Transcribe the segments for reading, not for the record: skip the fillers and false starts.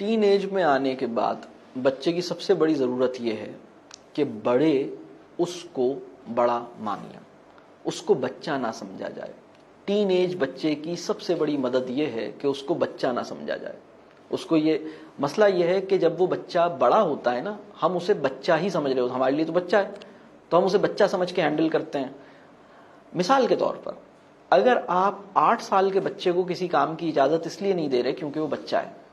Teen age میں آنے کے بعد بچے کی سب سے بڑی ضرورت یہ ہے کہ بڑے اس کو بڑا مان لیں، اس کو بچہ نہ سمجھا جائے۔ ٹین ایج بچے کی سب سے بڑی مدد یہ ہے کہ اس کو بچہ نہ سمجھا جائے۔ اس کو یہ مسئلہ یہ ہے کہ جب وہ بچہ بڑا ہوتا ہے نا، ہم اسے بچہ ہی سمجھ رہے ہوتے ہیں، ہمارے لیے تو بچہ ہے تو ہم اسے بچہ سمجھ کے ہینڈل کرتے ہیں۔ مثال کے طور پر اگر آپ 8 سال کے بچے کو کسی کام کی اجازت اس لیے نہیں دے رہے کیونکہ وہ بچہ ہے،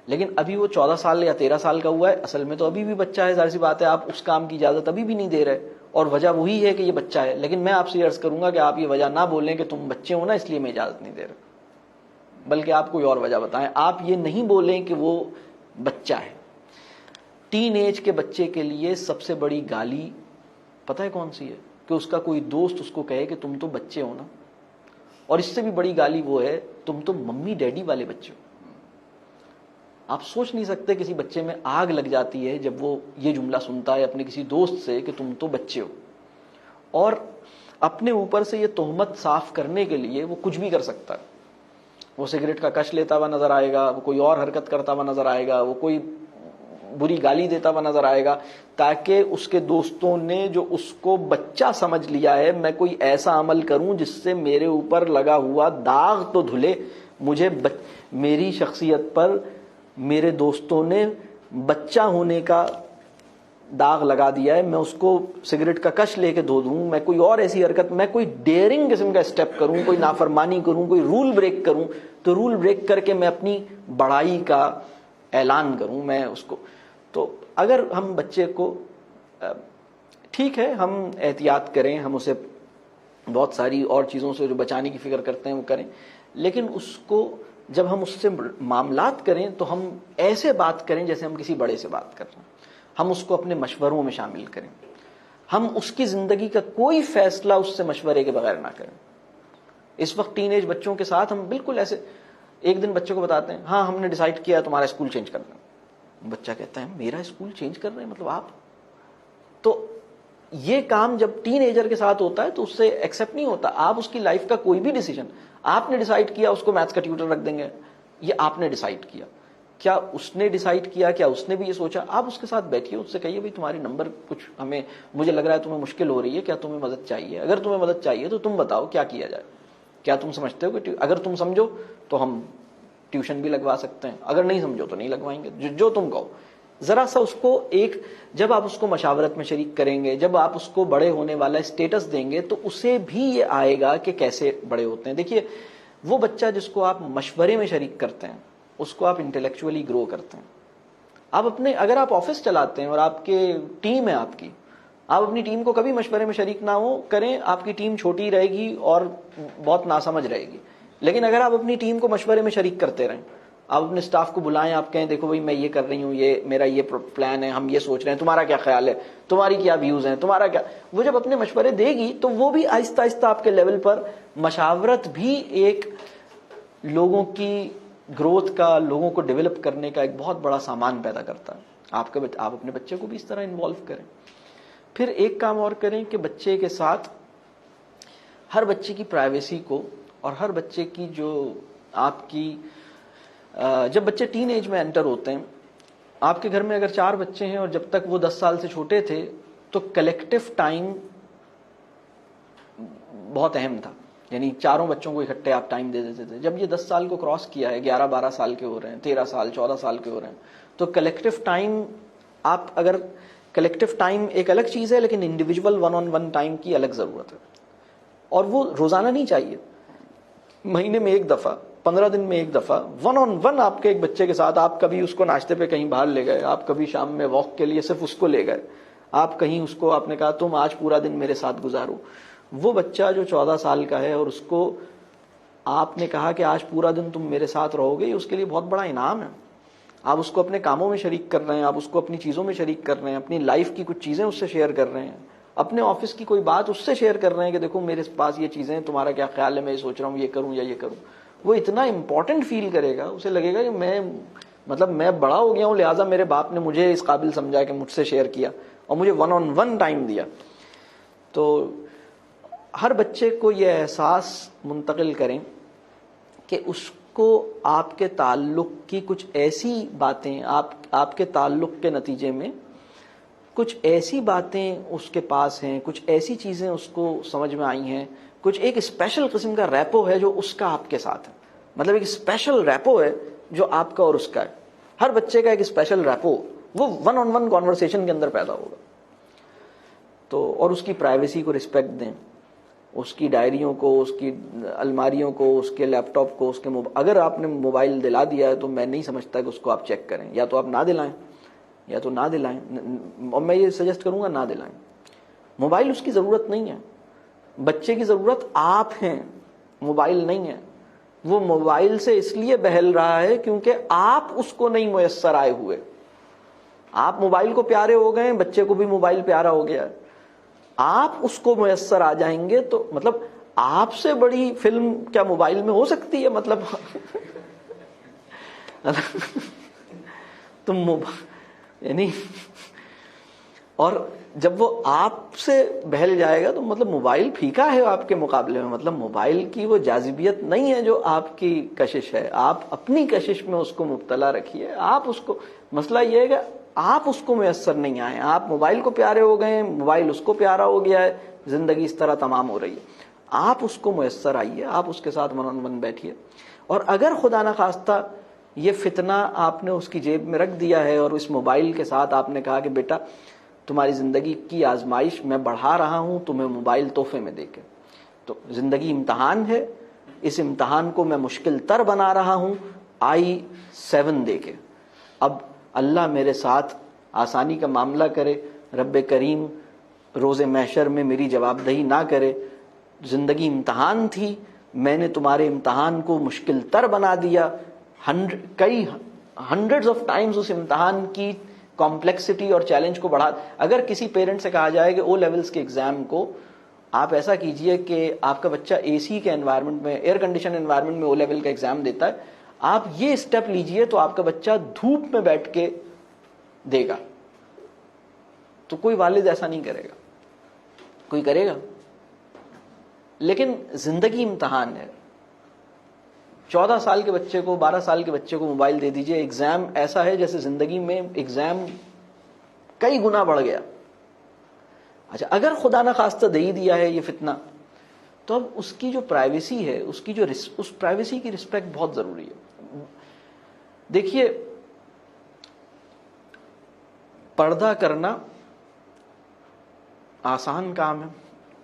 لیکن ابھی وہ 14 سال یا 13 سال کا ہوا ہے، اصل میں تو ابھی بھی بچہ ہے، ظاہر سی بات ہے آپ اس کام کی اجازت ابھی بھی نہیں دے رہے، اور وجہ وہی ہے کہ یہ بچہ ہے۔ لیکن میں آپ سے عرض کروں گا کہ آپ یہ وجہ نہ بولیں کہ تم بچے ہو نا اس لیے میں اجازت نہیں دے رہا، بلکہ آپ کوئی اور وجہ بتائیں۔ آپ یہ نہیں بولیں کہ وہ بچہ ہے۔ ٹین ایج کے بچے کے لیے سب سے بڑی گالی پتہ ہے کون سی ہے؟ کہ اس کا کوئی دوست اس کو کہے کہ تم تو بچے ہو نا، اور اس سے بھی بڑی گالی وہ ہے تم تو ممی ڈیڈی والے بچے ہو۔ آپ سوچ نہیں سکتے کسی بچے میں آگ لگ جاتی ہے جب وہ یہ جملہ سنتا ہے اپنے کسی دوست سے کہ تم تو بچے ہو، اور اپنے اوپر سے یہ تہمت صاف کرنے کے لیے وہ کچھ بھی کر سکتا ہے۔ وہ سگریٹ کا کش لیتا ہوا نظر آئے گا، وہ کوئی اور حرکت کرتا ہوا نظر آئے گا، وہ کوئی بری گالی دیتا ہوا نظر آئے گا، تاکہ اس کے دوستوں نے جو اس کو بچہ سمجھ لیا ہے، میں کوئی ایسا عمل کروں جس سے میرے اوپر لگا ہوا داغ تو دھلے۔ مجھے میری شخصیت پر میرے دوستوں نے بچہ ہونے کا داغ لگا دیا ہے، میں اس کو سگریٹ کا کش لے کے دھو دوں، میں کوئی اور ایسی حرکت، میں کوئی ڈیئرنگ قسم کا اسٹیپ کروں، کوئی نافرمانی کروں، کوئی رول بریک کروں، تو رول بریک کر کے میں اپنی بڑائی کا اعلان کروں میں اس کو۔ تو اگر ہم بچے کو ٹھیک ہے ہم احتیاط کریں، ہم اسے بہت ساری اور چیزوں سے جو بچانے کی فکر کرتے ہیں وہ کریں، لیکن اس کو جب ہم اس سے معاملات کریں تو ہم ایسے بات کریں جیسے ہم کسی بڑے سے بات کر رہے ہیں۔ ہم اس کو اپنے مشوروں میں شامل کریں، ہم اس کی زندگی کا کوئی فیصلہ اس سے مشورے کے بغیر نہ کریں۔ اس وقت ٹین ایج بچوں کے ساتھ ہم بالکل ایسے ایک دن بچوں کو بتاتے ہیں ہاں ہم نے ڈیسائیڈ کیا تمہارا اسکول چینج کرنا ہے۔ بچہ کہتا ہے میرا اسکول چینج کر رہے ہیں مطلب آپ؟ تو یہ کام جب ٹین ایجر کے ساتھ ہوتا ہے تو اس سے ایکسیپٹ نہیں ہوتا۔ آپ اس کی لائف کا کوئی بھی ڈیسیجن آپ نے ڈیسائیڈ کیا اس کو میتھس کا ٹیوٹر رکھ دیں گے، یہ آپ نے ڈیسائیڈ کیا۔ کیا اس نے ڈیسائیڈ کیا؟ کیا اس نے بھی یہ سوچا؟ آپ اس کے ساتھ بیٹھیے، اس سے کہیے بھائی تمہارے نمبر کچھ مجھے لگ رہا ہے تمہیں مشکل ہو رہی ہے، کیا تمہیں مدد چاہیے؟ اگر تمہیں مدد چاہیے تو تم بتاؤ کیا کیا جائے۔ کیا تم سمجھتے ہو کہ اگر تم سمجھو تو ہم ٹیوشن بھی لگوا سکتے ہیں، اگر نہیں سمجھو تو نہیں لگوائیں گے، جو تم کہو۔ ذرا سا اس کو جب آپ اس کو مشاورت میں شریک کریں گے، جب آپ اس کو بڑے ہونے والا اسٹیٹس دیں گے تو اسے بھی یہ آئے گا کہ کیسے بڑے ہوتے ہیں۔ دیکھیے وہ بچہ جس کو آپ مشورے میں شریک کرتے ہیں اس کو آپ انٹلیکچولی گرو کرتے ہیں۔ آپ اگر آپ آفس چلاتے ہیں اور آپ کے ٹیم ہے آپ اپنی ٹیم کو کبھی مشورے میں شریک نہ کریں، آپ کی ٹیم چھوٹی رہے گی اور بہت ناسمجھ رہے گی۔ لیکن اگر آپ اپنی ٹیم کو مشورے میں شریک کرتے رہیں، آپ اپنے سٹاف کو بلائیں، آپ کہیں دیکھو بھائی میں یہ کر رہی ہوں، یہ میرا یہ پلان ہے، ہم یہ سوچ رہے ہیں، تمہارا کیا خیال ہے، تمہاری کیا ویوز ہیں، تمہارا کیا، وہ جب اپنے مشورے دے گی تو وہ بھی آہستہ آہستہ آپ کے لیول پر مشاورت بھی ایک لوگوں کی گروتھ کا، لوگوں کو ڈیولپ کرنے کا ایک بہت بڑا سامان پیدا کرتا ہے۔ آپ اپنے بچے کو بھی اس طرح انوالو کریں۔ پھر ایک کام اور کریں کہ بچے کے ساتھ ہر بچے کی پرائیویسی کو اور ہر بچے کی جو آپ کی جب بچے ٹین ایج میں انٹر ہوتے ہیں، آپ کے گھر میں اگر 4 بچے ہیں اور جب تک وہ 10 سال سے چھوٹے تھے تو کلیکٹیو ٹائم بہت اہم تھا، یعنی چاروں بچوں کو اکٹھے آپ ٹائم دے دیتے تھے۔ جب یہ 10 سال کو کراس کیا ہے، 11-12 سال کے ہو رہے ہیں، 13 سال 14 سال کے ہو رہے ہیں، تو کلیکٹیو ٹائم اگر کلیکٹیو ٹائم ایک الگ چیز ہے لیکن individual one on one time کی الگ ضرورت ہے، اور وہ روزانہ نہیں چاہیے، مہینے میں ایک دفعہ، 15 دن میں ایک دفعہ ون آن ون آپ کے ایک بچے کے ساتھ۔ آپ کبھی اس کو ناشتے پہ کہیں باہر لے گئے، آپ کبھی شام میں واک کے لیے صرف اس کو لے گئے، آپ کہیں اس کو آپ نے کہا تم آج پورا دن میرے ساتھ گزارو۔ وہ بچہ جو 14 سال کا ہے اور اس کو آپ نے کہا کہ آج پورا دن تم میرے ساتھ رہو گے، یہ اس کے لیے بہت بڑا انعام ہے۔ آپ اس کو اپنے کاموں میں شریک کر رہے ہیں، آپ اس کو اپنی چیزوں میں شریک کر رہے ہیں، اپنی لائف کی کچھ چیزیں اس سے شیئر کر رہے ہیں، اپنے آفس کی کوئی بات اس سے شیئر کر رہے ہیں کہ دیکھو میرے پاس یہ چیزیں ہیں، تمہارا کیا خیال ہے، میں یہ سوچ رہا ہوں یہ کروں یا یہ کروں۔ وہ اتنا امپورٹنٹ فیل کرے گا، اسے لگے گا کہ میں بڑا ہو گیا ہوں، لہٰذا میرے باپ نے مجھے اس قابل سمجھا کہ مجھ سے شیئر کیا اور مجھے ون آن ون ٹائم دیا۔ تو ہر بچے کو یہ احساس منتقل کریں کہ اس کو آپ کے تعلق کی کچھ ایسی باتیں، آپ کے تعلق کے نتیجے میں کچھ ایسی باتیں اس کے پاس ہیں، کچھ ایسی چیزیں اس کو سمجھ میں آئی ہیں، کچھ ایک اسپیشل قسم کا ریپو ہے جو اس کا آپ کے ساتھ ہے. مطلب ایک اسپیشل ریپو ہے جو آپ کا اور اس کا ہے. ہر بچے کا ایک اسپیشل ریپو وہ ون آن ون کانورسیشن کے اندر پیدا ہوگا. تو اور اس کی پرائیویسی کو رسپیکٹ دیں، اس کی ڈائریوں کو، اس کی الماریوں کو، اس کے لیپ ٹاپ کو، اس کے اگر آپ نے موبائل دلا دیا ہے تو میں نہیں سمجھتا کہ اس کو آپ چیک کریں. یا تو آپ نہ دلائیں، یا تو نہ دلائیں. اور میں یہ سجیسٹ کروں گا نہ دلائیں. موبائل اس کی ضرورت نہیں ہے. بچے کی ضرورت آپ ہیں، موبائل نہیں ہے. وہ موبائل سے اس لیے بہل رہا ہے کیونکہ آپ اس کو نہیں میسر آئے ہوئے. آپ موبائل کو پیارے ہو گئے، بچے کو بھی موبائل پیارا ہو گیا ہے. آپ اس کو میسر آ جائیں گے تو مطلب آپ سے بڑی فلم کیا موبائل میں ہو سکتی ہے؟ مطلب تم یعنی، اور جب وہ آپ سے بہل جائے گا تو مطلب موبائل پھیکا ہے آپ کے مقابلے میں. مطلب موبائل کی وہ جاذبیت نہیں ہے جو آپ کی کشش ہے. آپ اپنی کشش میں اس کو مبتلا رکھیے. آپ اس کو، مسئلہ یہ ہے کہ آپ اس کو میسر نہیں آئے. آپ موبائل کو پیارے ہو گئے، موبائل اس کو پیارا ہو گیا ہے، زندگی اس طرح تمام ہو رہی ہے. آپ اس کو میسر آئیے، آپ اس کے ساتھ من آن من بیٹھیے. اور اگر خدا نخواستہ یہ فتنہ آپ نے اس کی جیب میں رکھ دیا ہے اور اس موبائل کے ساتھ آپ نے کہا کہ بیٹا تمہاری زندگی کی آزمائش میں بڑھا رہا ہوں تمہیں موبائل تحفے میں دے کے، تو زندگی امتحان ہے، اس امتحان کو میں مشکل تر بنا رہا ہوں i7 دے کے. اب اللہ میرے ساتھ آسانی کا معاملہ کرے، رب کریم روز محشر میں میری جواب دہی نہ کرے. زندگی امتحان تھی، میں نے تمہارے امتحان کو مشکل تر بنا دیا. کئی ہنڈریڈز آف ٹائمز اس امتحان کی کمپلیکسٹی اور چیلنج کو بڑھا. اگر کسی پیرنٹ سے کہا جائے کہ او لیولز کے ایگزام کو آپ ایسا کیجئے کہ آپ کا بچہ اے سی کے انوائرمنٹ میں، ایئر کنڈیشن انوائرمنٹ میں او لیول کا ایگزام دیتا ہے، آپ یہ اسٹیپ لیجئے تو آپ کا بچہ دھوپ میں بیٹھ کے دے گا. تو کوئی والد ایسا نہیں کرے گا. کوئی کرے گا؟ لیکن زندگی امتحان ہے. 14 سال کے بچے کو، 12 سال کے بچے کو موبائل دے دیجئے، ایگزام ایسا ہے جیسے زندگی میں ایگزام کئی گنا بڑھ گیا. اچھا اگر خدا نہ خواستہ دے ہی دیا ہے یہ فتنہ، تو اب اس کی جو پرائیویسی ہے، اس کی جو اس پرائیویسی کی رسپیکٹ بہت ضروری ہے. دیکھیے پردہ کرنا آسان کام ہے،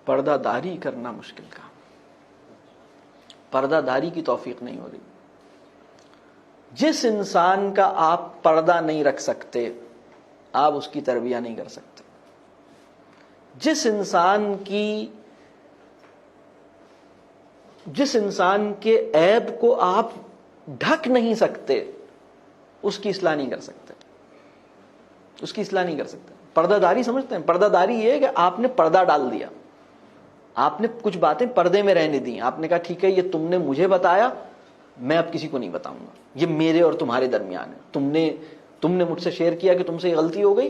پردہ داری کرنا مشکل کام. پردہ داری کی توفیق نہیں ہو رہی. جس انسان کا آپ پردہ نہیں رکھ سکتے آپ اس کی تربیت نہیں کر سکتے. جس انسان کے عیب کو آپ ڈھک نہیں سکتے اس کی اصلاح نہیں کر سکتے. اس کی اصلاح نہیں کر سکتے. پردہ داری سمجھتے ہیں؟ پردہ داری یہ ہے کہ آپ نے پردہ ڈال دیا، آپ نے کچھ باتیں پردے میں رہنے دی. آپ نے کہا ٹھیک ہے یہ تم نے مجھے بتایا، میں اب کسی کو نہیں بتاؤں گا، یہ میرے اور تمہارے درمیان ہے. تم نے مجھ سے شیئر کیا کہ تم سے یہ غلطی ہو گئی،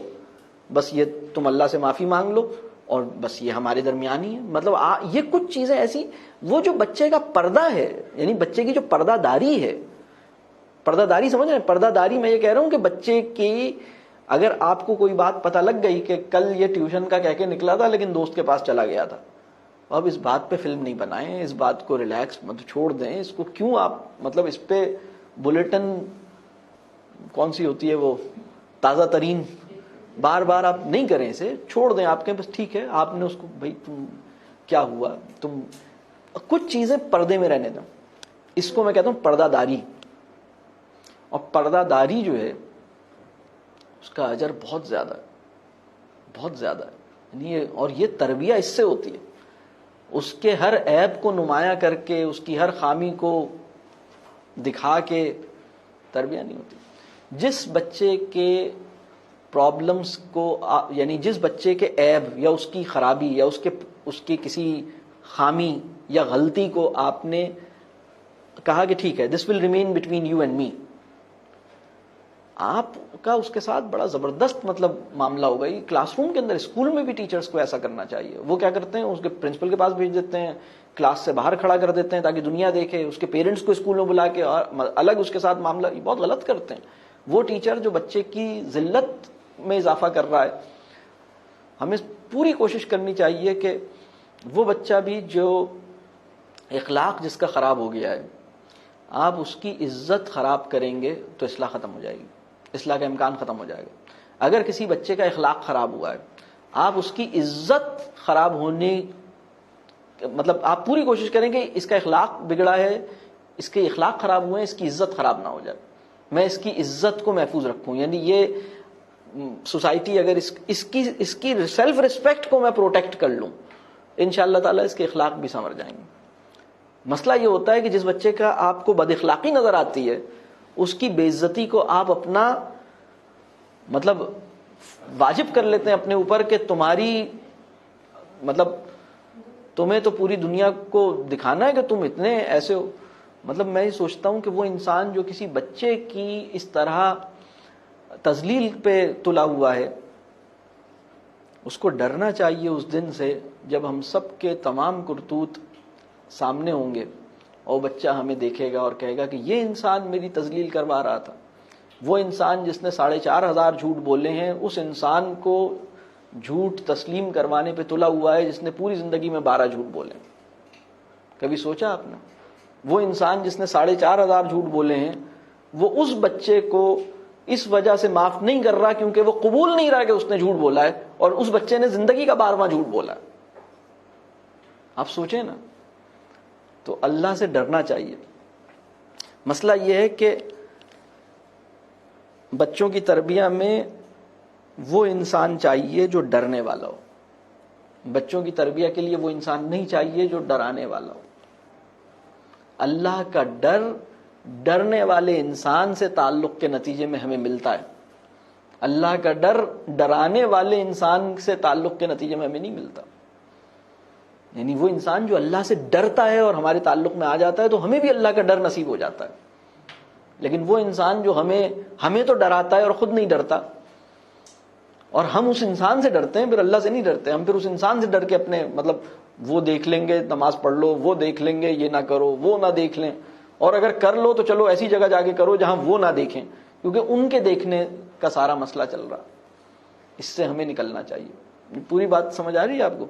بس یہ تم اللہ سے معافی مانگ لو اور بس یہ ہمارے درمیان ہی ہے. مطلب یہ کچھ چیزیں ایسی، وہ جو بچے کا پردہ ہے، یعنی بچے کی جو پردہ داری ہے، پردہ داری سمجھ رہے ہیں؟ پردہ داری میں یہ کہہ رہا ہوں کہ بچے کی اگر آپ کو کوئی بات پتہ لگ گئی کہ کل یہ ٹیوشن کا کہہ کے نکلا تھا لیکن دوست کے پاس چلا گیا تھا، اب اس بات پہ فلم نہیں بنائیں، اس بات کو ریلیکس مت چھوڑ دیں. اس کو کیوں آپ مطلب اس پہ بلیٹن کون سی ہوتی ہے وہ تازہ ترین بار بار آپ نہیں کریں، اسے چھوڑ دیں. آپ کہیں بس ٹھیک ہے، آپ نے اس کو بھائی تم کیا ہوا، تم کچھ چیزیں پردے میں رہنے دیں. اس کو میں کہتا ہوں پردہ داری. اور پردہ داری جو ہے اس کا اجر بہت زیادہ ہے، بہت زیادہ ہے. اور یہ تربیت اس سے ہوتی ہے. اس کے ہر عیب کو نمایاں کر کے، اس کی ہر خامی کو دکھا کے تربیت نہیں ہوتی. جس بچے کے پرابلمز کو یعنی جس بچے کے عیب یا اس کی خرابی یا اس کی کسی خامی یا غلطی کو آپ نے کہا کہ ٹھیک ہے this will remain between you and me, آپ کا اس کے ساتھ بڑا زبردست مطلب معاملہ ہوگا. یہ کلاس روم کے اندر, اسکول میں بھی ٹیچرز کو ایسا کرنا چاہیے. وہ کیا کرتے ہیں, اس کے پرنسپل کے پاس بھیج دیتے ہیں, کلاس سے باہر کھڑا کر دیتے ہیں تاکہ دنیا دیکھے, اس کے پیرنٹس کو اسکول میں بلا کے الگ اس کے ساتھ معاملہ. یہ بہت غلط کرتے ہیں وہ ٹیچر جو بچے کی ذلت میں اضافہ کر رہا ہے. ہمیں پوری کوشش کرنی چاہیے کہ وہ بچہ بھی جو اخلاق جس کا خراب ہو گیا ہے, آپ اس کی عزت خراب کریں گے تو اصلاح ختم ہو جائے گی, اصلاح کا امکان ختم ہو جائے گا. اگر کسی بچے کا اخلاق خراب ہوا ہے, آپ اس کی عزت خراب ہونے مطلب آپ پوری کوشش کریں کہ اس کا اخلاق بگڑا ہے, اس کے اخلاق خراب ہوئے ہیں, اس کی عزت خراب نہ ہو جائے, میں اس کی عزت کو محفوظ رکھوں. یعنی یہ سوسائٹی اگر اس کی سیلف ریسپیکٹ کو میں پروٹیکٹ کر لوں, انشاءاللہ تعالیٰ اس کے اخلاق بھی سنور جائیں گے. مسئلہ یہ ہوتا ہے کہ جس بچے کا آپ کو بد اخلاقی نظر آتی ہے, اس کی بے عزتی کو آپ اپنا مطلب واجب کر لیتے ہیں اپنے اوپر کہ تمہاری مطلب تمہیں تو پوری دنیا کو دکھانا ہے کہ تم اتنے ایسے ہو. مطلب میں یہ سوچتا ہوں کہ وہ انسان جو کسی بچے کی اس طرح تذلیل پہ تلا ہوا ہے, اس کو ڈرنا چاہیے اس دن سے جب ہم سب کے تمام کرتوت سامنے ہوں گے اور بچہ ہمیں دیکھے گا اور کہے گا کہ یہ انسان میری تذلیل کروا رہا تھا. وہ انسان جس نے 4,500 جھوٹ بولے ہیں, اس انسان کو جھوٹ تسلیم کروانے پہ تلا ہوا ہے جس نے پوری زندگی میں 12 جھوٹ بولے. کبھی سوچا آپ نے؟ وہ انسان جس نے 4,500 جھوٹ بولے ہیں, وہ اس بچے کو اس وجہ سے معاف نہیں کر رہا کیونکہ وہ قبول نہیں رہا کہ اس نے جھوٹ بولا ہے, اور اس بچے نے زندگی کا 12واں جھوٹ بولا ہے. آپ سوچیں نا. تو اللہ سے ڈرنا چاہیے. مسئلہ یہ ہے کہ بچوں کی تربیہ میں وہ انسان چاہیے جو ڈرنے والا ہو. بچوں کی تربیہ کے لیے وہ انسان نہیں چاہیے جو ڈرانے والا ہو. اللہ کا ڈر ڈرنے والے انسان سے تعلق کے نتیجے میں ہمیں ملتا ہے. اللہ کا ڈر ڈرانے والے انسان سے تعلق کے نتیجے میں ہمیں نہیں ملتا. یعنی وہ انسان جو اللہ سے ڈرتا ہے اور ہمارے تعلق میں آ جاتا ہے تو ہمیں بھی اللہ کا ڈر نصیب ہو جاتا ہے. لیکن وہ انسان جو ہمیں تو ڈراتا ہے اور خود نہیں ڈرتا, اور ہم اس انسان سے ڈرتے ہیں, پھر اللہ سے نہیں ڈرتے. ہم پھر اس انسان سے ڈر کے اپنے مطلب وہ دیکھ لیں گے نماز پڑھ لو, وہ دیکھ لیں گے یہ نہ کرو, وہ نہ دیکھ لیں, اور اگر کر لو تو چلو ایسی جگہ جا کے کرو جہاں وہ نہ دیکھیں, کیونکہ ان کے دیکھنے کا سارا مسئلہ چل رہا. اس سے ہمیں نکلنا چاہیے. پوری بات سمجھ آ رہی ہے آپ کو؟